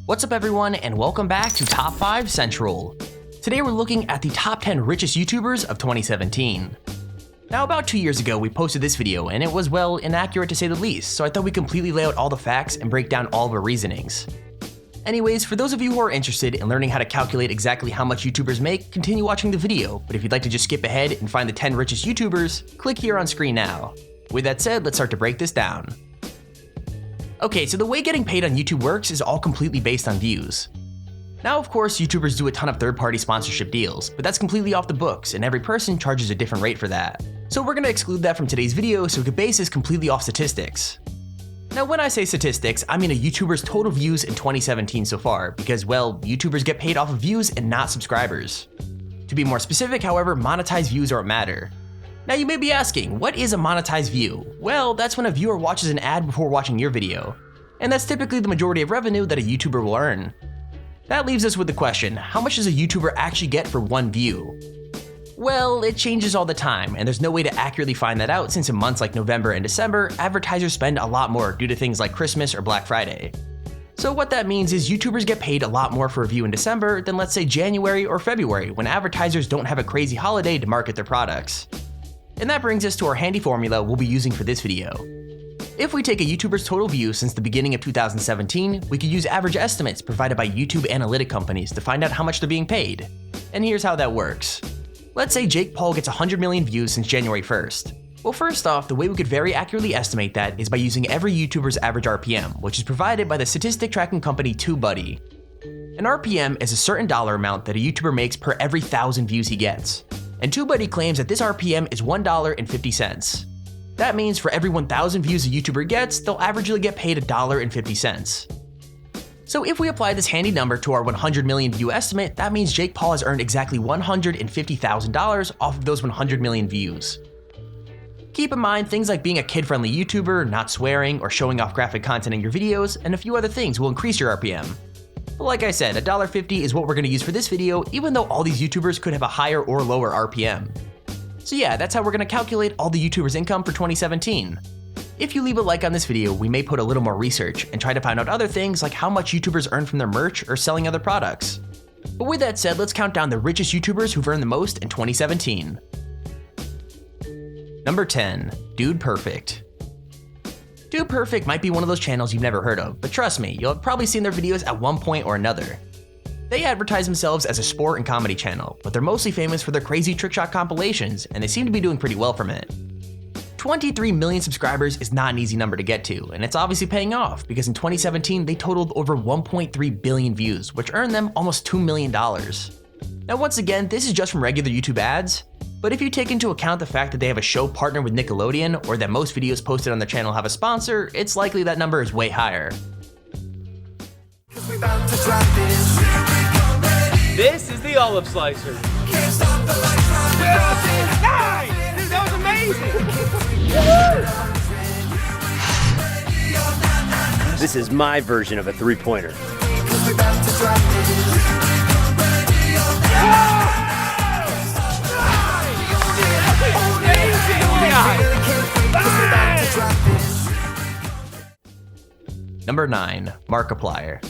What's up everyone, and welcome back to Top 5 Central. Today we're looking at the top 10 richest YouTubers of 2017. Now about 2 years ago we posted this video and it was, well, inaccurate to say the least, so I thought we'd completely lay out all the facts and break down all of our reasonings. Anyways, for those of you who are interested in learning how to calculate exactly how much YouTubers make, continue watching the video, but if you'd like to just skip ahead and find the 10 richest YouTubers, click here on screen now. With that said, let's start to break this down. Okay, so the way getting paid on YouTube works is all completely based on views. Now of course, YouTubers do a ton of third-party sponsorship deals, but that's completely off the books and every person charges a different rate for that. So we're gonna exclude that from today's video so we can base this completely off statistics. Now when I say statistics, I mean a YouTuber's total views in 2017 so far, because well, YouTubers get paid off of views and not subscribers. To be more specific, however, monetized views are what matter. Now you may be asking, what is a monetized view? Well, that's when a viewer watches an ad before watching your video. And that's typically the majority of revenue that a YouTuber will earn. That leaves us with the question, how much does a YouTuber actually get for one view? Well, it changes all the time, and there's no way to accurately find that out since in months like November and December, advertisers spend a lot more due to things like Christmas or Black Friday. So what that means is YouTubers get paid a lot more for a view in December than let's say January or February when advertisers don't have a crazy holiday to market their products. And that brings us to our handy formula we'll be using for this video. If we take a YouTuber's total views since the beginning of 2017, we could use average estimates provided by YouTube analytic companies to find out how much they're being paid. And here's how that works. Let's say Jake Paul gets 100 million views since January 1st. Well, first off, the way we could very accurately estimate that is by using every YouTuber's average RPM, which is provided by the statistic tracking company TubeBuddy. An RPM is a certain dollar amount that a YouTuber makes per every 1,000 views he gets. And TubeBuddy claims that this RPM is $1.50. That means for every 1,000 views a YouTuber gets, they'll averagely get paid $1.50. So if we apply this handy number to our 100 million view estimate, that means Jake Paul has earned exactly $150,000 off of those 100 million views. Keep in mind, things like being a kid-friendly YouTuber, not swearing, or showing off graphic content in your videos, and a few other things will increase your RPM. But like I said, $1.50 is what we're going to use for this video, even though all these YouTubers could have a higher or lower RPM. So yeah, that's how we're going to calculate all the YouTubers' income for 2017. If you leave a like on this video, we may put a little more research and try to find out other things like how much YouTubers earn from their merch or selling other products. But with that said, let's count down the richest YouTubers who've earned the most in 2017. Number 10, Dude Perfect. Dude Perfect might be one of those channels you've never heard of, but trust me, you'll have probably seen their videos at one point or another. They advertise themselves as a sport and comedy channel, but they're mostly famous for their crazy trickshot compilations, and they seem to be doing pretty well from it. 23 million subscribers is not an easy number to get to, and it's obviously paying off, because in 2017 they totaled over 1.3 billion views, which earned them almost $2 million. Now once again, this is just from regular YouTube ads, but if you take into account the fact that they have a show partnered with Nickelodeon, or that most videos posted on their channel have a sponsor, it's likely that number is way higher. This is the olive slicer. 9! Dude, that was amazing! This is my version of a three-pointer. Number 9, Markiplier.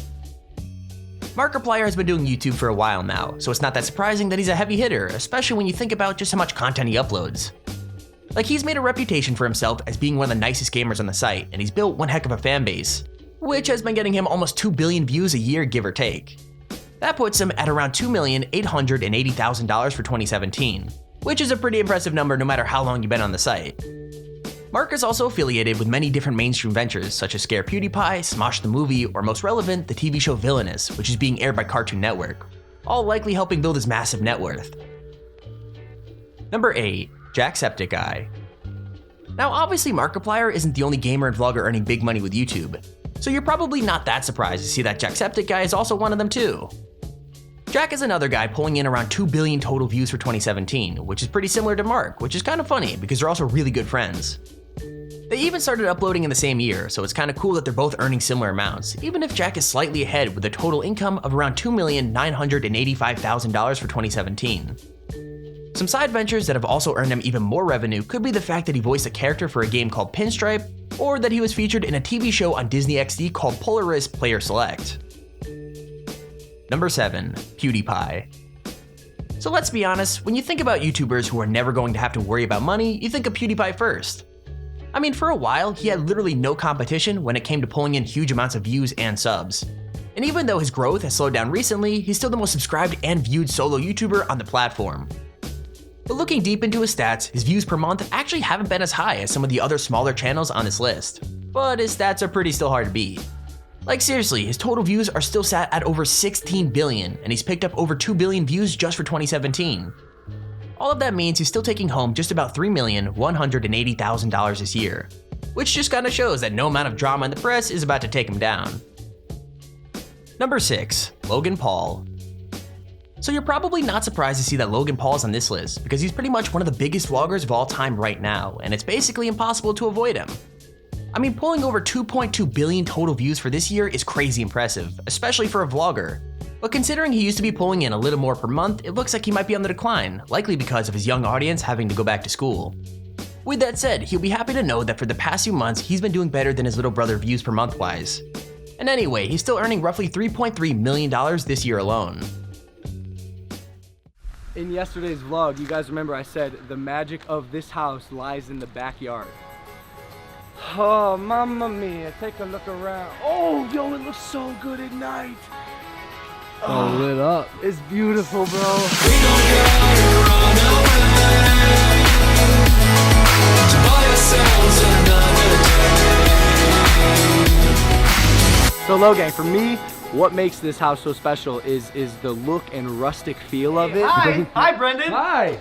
Markiplier has been doing YouTube for a while now, so it's not that surprising that he's a heavy hitter, especially when you think about just how much content he uploads. Like, he's made a reputation for himself as being one of the nicest gamers on the site, and he's built one heck of a fan base, which has been getting him almost 2 billion views a year, give or take. That puts him at around $2,880,000 for 2017, which is a pretty impressive number no matter how long you've been on the site. Mark is also affiliated with many different mainstream ventures such as Scare PewDiePie, Smosh the Movie, or most relevant, the TV show Villainous, which is being aired by Cartoon Network, all likely helping build his massive net worth. Number 8, Jacksepticeye. Now obviously Markiplier isn't the only gamer and vlogger earning big money with YouTube, so you're probably not that surprised to see that Jacksepticeye is also one of them too. Jack is another guy pulling in around 2 billion total views for 2017, which is pretty similar to Mark, which is kind of funny because they're also really good friends. They even started uploading in the same year, so it's kind of cool that they're both earning similar amounts, even if Jack is slightly ahead with a total income of around $2,985,000 for 2017. Some side ventures that have also earned him even more revenue could be the fact that he voiced a character for a game called Pinstripe, or that he was featured in a TV show on Disney XD called PopularMMOs Player Select. Number 7. PewDiePie. So let's be honest, when you think about YouTubers who are never going to have to worry about money, you think of PewDiePie first. I mean, for a while, he had literally no competition when it came to pulling in huge amounts of views and subs. And even though his growth has slowed down recently, he's still the most subscribed and viewed solo YouTuber on the platform. But looking deep into his stats, his views per month actually haven't been as high as some of the other smaller channels on this list. But his stats are pretty still hard to beat. Like seriously, his total views are still sat at over 16 billion, and he's picked up over 2 billion views just for 2017. All of that means he's still taking home just about $3,180,000 this year, which just kinda shows that no amount of drama in the press is about to take him down. Number 6. Logan Paul. So you're probably not surprised to see that Logan Paul is on this list, because he's pretty much one of the biggest vloggers of all time right now, and it's basically impossible to avoid him. I mean, pulling over 2.2 billion total views for this year is crazy impressive, especially for a vlogger. But considering he used to be pulling in a little more per month, it looks like he might be on the decline, likely because of his young audience having to go back to school. With that said, he'll be happy to know that for the past few months, he's been doing better than his little brother views per month wise. And anyway, he's still earning roughly $3.3 million this year alone. In yesterday's vlog, you guys remember I said the magic of this house lies in the backyard. Oh, mamma mia, take a look around. Oh, yo, it looks so good at night. Oh, lit up. It's beautiful, bro. We don't gotta run away to buy ourselves another day. So Logan, for me, what makes this house so special is the look and rustic feel of it. Hi, Brendan. Hi.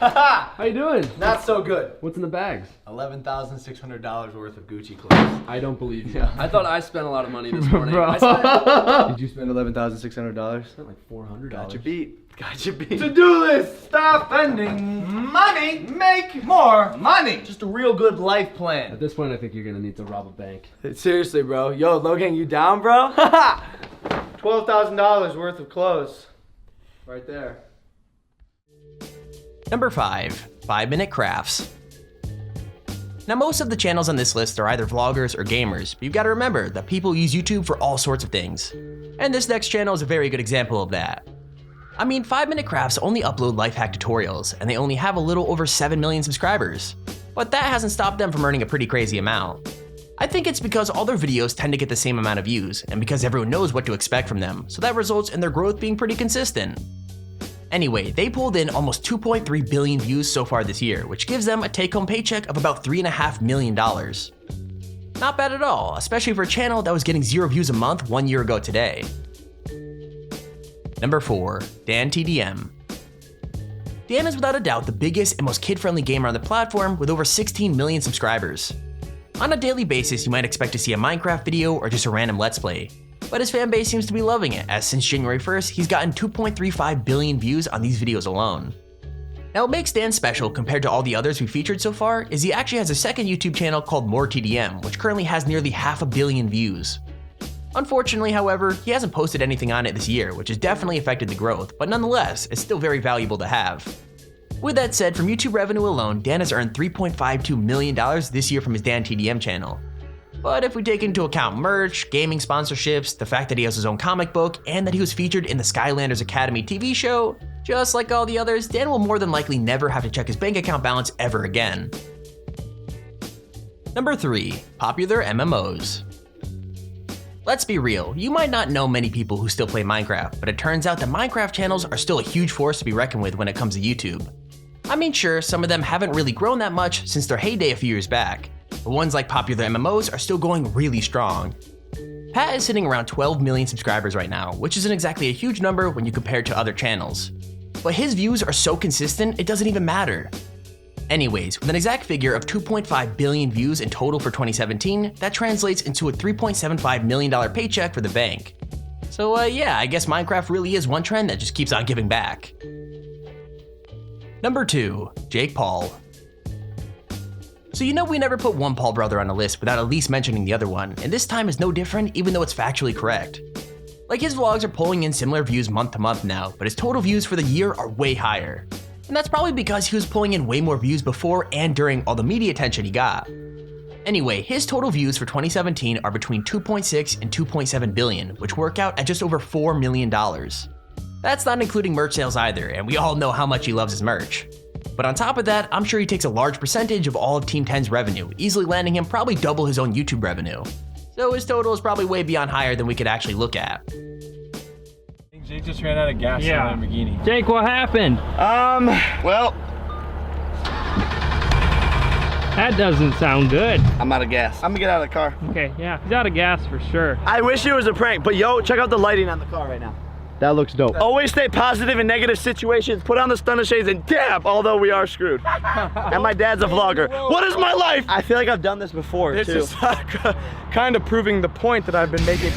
How you doing? Not so good. What's in the bags? $11,600 worth of Gucci clothes. I don't believe you. I thought I spent a lot of money this morning. Bro. I Did you spend $11,600? spent like $400. Got your beat. Got your beat. To-do list. Stop spending money. Make more money. Just a real good life plan. At this point, I think you're gonna need to rob a bank. Seriously, bro. Yo, Logan, you down, bro? $12,000 worth of clothes. Right there. Number 5. 5-Minute Crafts. Now most of the channels on this list are either vloggers or gamers, but you've got to remember that people use YouTube for all sorts of things. And this next channel is a very good example of that. I mean, 5-Minute Crafts only upload life hack tutorials, and they only have a little over 7 million subscribers. But that hasn't stopped them from earning a pretty crazy amount. I think it's because all their videos tend to get the same amount of views, and because everyone knows what to expect from them, so that results in their growth being pretty consistent. Anyway, they pulled in almost 2.3 billion views so far this year, which gives them a take-home paycheck of about $3.5 million. Not bad at all, especially for a channel that was getting 0 views a month 1 year ago today. Number 4. DanTDM. Dan is without a doubt the biggest and most kid-friendly gamer on the platform with over 16 million subscribers. On a daily basis, you might expect to see a Minecraft video or just a random Let's Play, but his fan base seems to be loving it, as since January 1st, he's gotten 2.35 billion views on these videos alone. Now what makes Dan special compared to all the others we featured so far is he actually has a second YouTube channel called MoreTDM, which currently has nearly 500 million views. Unfortunately, however, he hasn't posted anything on it this year, which has definitely affected the growth, but nonetheless, it's still very valuable to have. With that said, from YouTube revenue alone, Dan has earned $3.52 million this year from his DanTDM channel. But if we take into account merch, gaming sponsorships, the fact that he has his own comic book, and that he was featured in the Skylanders Academy TV show, just like all the others, Dan will more than likely never have to check his bank account balance ever again. Number 3. PopularMMOs. Let's be real, you might not know many people who still play Minecraft, but it turns out that Minecraft channels are still a huge force to be reckoned with when it comes to YouTube. I mean sure, some of them haven't really grown that much since their heyday a few years back, but ones like PopularMMOs are still going really strong. Pat is sitting around 12 million subscribers right now, which isn't exactly a huge number when you compare it to other channels. But his views are so consistent, it doesn't even matter. Anyways, with an exact figure of 2.5 billion views in total for 2017, that translates into a $3.75 million paycheck for the bank. So yeah, I guess Minecraft really is one trend that just keeps on giving back. Number 2. Jake Paul. So you know we never put one Paul brother on a list without at least mentioning the other one, and this time is no different even though it's factually correct. Like his vlogs are pulling in similar views month to month now, but his total views for the year are way higher. And that's probably because he was pulling in way more views before and during all the media attention he got. Anyway, his total views for 2017 are between 2.6 and 2.7 billion, which work out at just over $4 million. That's not including merch sales either, and we all know how much he loves his merch. But on top of that, I'm sure he takes a large percentage of all of Team 10's revenue, easily landing him probably double his own YouTube revenue. So his total is probably way beyond higher than we could actually look at. I think Jake just ran out of gas in a Lamborghini. Jake, what happened? Well, That doesn't sound good. I'm out of gas. I'm gonna get out of the car. Okay, yeah, he's out of gas for sure. I wish it was a prank, but yo, check out the lighting on the car right now. That looks dope. Always stay positive in negative situations. Put on the stunner shades and dab, although we are screwed. And my dad's a vlogger. What is my life? I feel like I've done this before, This too. is kind of proving the point that I've been making.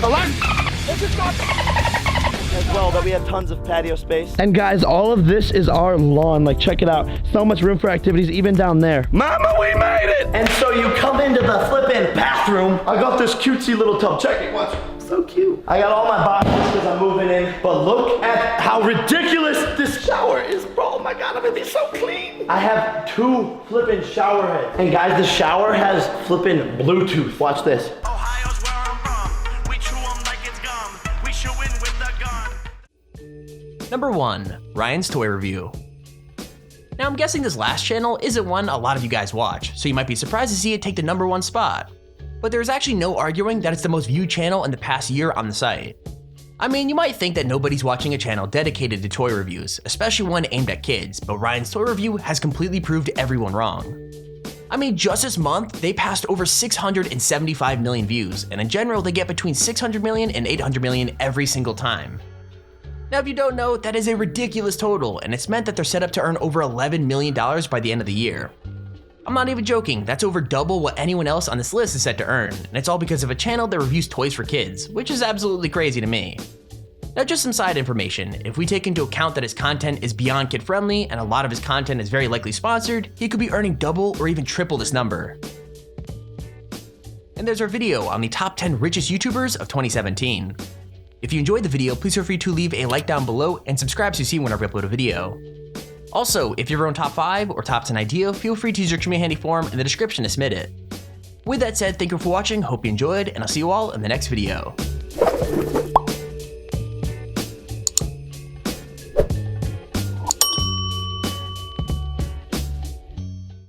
As well, that we have tons of patio space. And guys, all of this is our lawn. Like, check it out. So much room for activities, even down there. Mama, we made it! And so you come into the flippin' bathroom. I got this cutesy little tub. Check it, watch. So cute. I got all my boxes because I'm moving in. But look at how ridiculous this shower is, bro. Oh my God, I'm gonna be so clean. I have 2 flippin' shower heads. And guys, the shower has flippin' Bluetooth. Watch this. Ohio's where I'm from. We chew 'em like it's gum. We shoot in with the gun. Number 1, Ryan's Toy Review. Now I'm guessing this last channel isn't one a lot of you guys watch, so you might be surprised to see it take the number 1 spot. But there's actually no arguing that it's the most viewed channel in the past year on the site. I mean, you might think that nobody's watching a channel dedicated to toy reviews, especially one aimed at kids, but Ryan's Toy Review has completely proved everyone wrong. I mean, just this month, they passed over 675 million views, and in general, they get between 600 million and 800 million every single time. Now, if you don't know, that is a ridiculous total, and it's meant that they're set up to earn over $11 million by the end of the year. I'm not even joking, that's over double what anyone else on this list is set to earn, and it's all because of a channel that reviews toys for kids, which is absolutely crazy to me. Now, just some side information, if we take into account that his content is beyond kid friendly and a lot of his content is very likely sponsored, he could be earning double or even triple this number. And there's our video on the top 10 richest YouTubers of 2017. If you enjoyed the video, please feel free to leave a like down below and subscribe so you see whenever I upload a video. Also, if you have your own top 5 or top 10 idea, feel free to use your Extremely Handy form in the description to submit it. With that said, thank you for watching, hope you enjoyed, and I'll see you all in the next video.